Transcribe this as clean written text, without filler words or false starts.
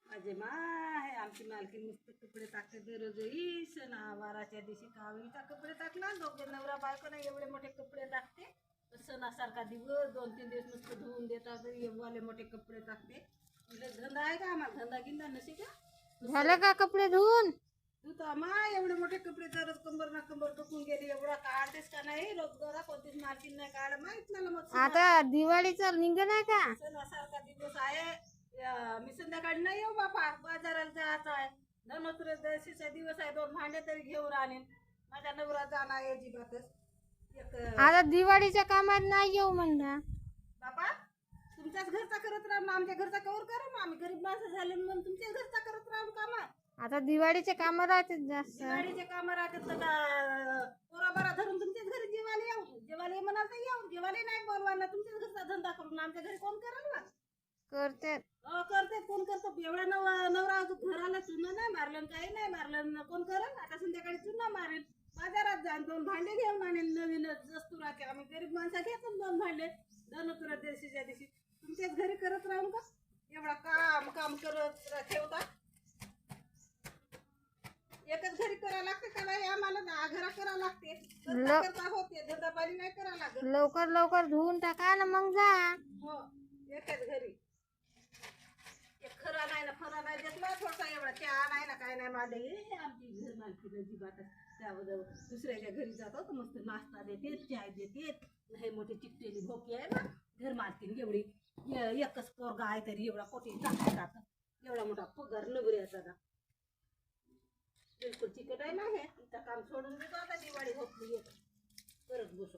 माझे माय आमची मालकी नुसते कपडे टाकते दररोजही सणावाराच्या दिवशी कावीचा कपडे टाकला दोघे नवरा बायको नाही एवढे मोठे कपडे टाकते सणासारखा दिवस 2-3 दिवस नुसतं धुवून देतात एवढे मोठे कपडे टाकते तुला धंदा आहे का आम्हाला धंदा गिंदा नसे का झालं का कपडे धुवून? तू तर आम्हा एवढे मोठे कपडे दररोज कंबर ना कंबर टोकून गेली एवढा काढतेस का नाही रोजगारा कोणतीच मालकीन नाही काढ माहित नाही मग आता दिवाळीचा निघन आहे का? सणासारखा दिवस आहे मी संध्याकाळी नाही येऊ बापा बाजाराला जायचं आहे धनोत्रयोदशीचा दिवस आहे 2 भांडे तरी घेऊन आणेन माझ्या नवरा जाणार अजिबातच आता दिवाळीच्या कामात नाही येऊ म्हणला बापा तुमच्याच घरचा करत राहून आमच्या घरचा कवर करा ना आम्ही गरीब माणसं झाले म्हणून तुमच्याच घरचा करत राहून कामा आता दिवाळीचे काम राहतात जास्त दिवाळीचे काम राहतात तर पोराबारा धरून तुमच्याच घरी जेवायला येऊ जेवायला म्हणाल तर येऊ जेवायला नाही बोलवायला तुमच्याच घरचा धंदा करून आमच्या घरी कोण करेल ना करते करते कोण करतो एवढा नवरा घराला चुना नाही मारलं काही नाही मारलं कोण करेल आता संध्याकाळी चुना मारेल बाजारात जाऊन 2 भांडे घेऊन आणेल नवीन दस्तुराचे आम्ही गरीब माणसा घेतो 2 भांडे धनोत्रयोदशीच्या दिवशी तुमच्याच घरी करत राहून का एवढा काम करत ठेवता एकच घरी करावं लागते का नाही आम्हाला 10 घरा करावं लागते करता होते धंदापाणी नाही करावं लागत लवकर धुवून टाका ना मग जा हो एकच घरी खरा नाही ना फरा नाही देतला थोडसा एवढा चहा नाही ना काय नाही माझे आमची घर मालकी अजिबात त्याबद्दल दुसऱ्याच्या घरी जातो तर मस्त नाश्ता देते चहा देते हे मोठी चिकटेली भोकी आहे ना घर मालकीन एवढी एकच पोरगा आहे तरी एवढा कोटी टाकतात एवढा मोठा पगार नवऱ्याचा का बिलकुल चिकट आहे ना हे इथं काम सोडून देतो आता दिवाळी होती करत बसो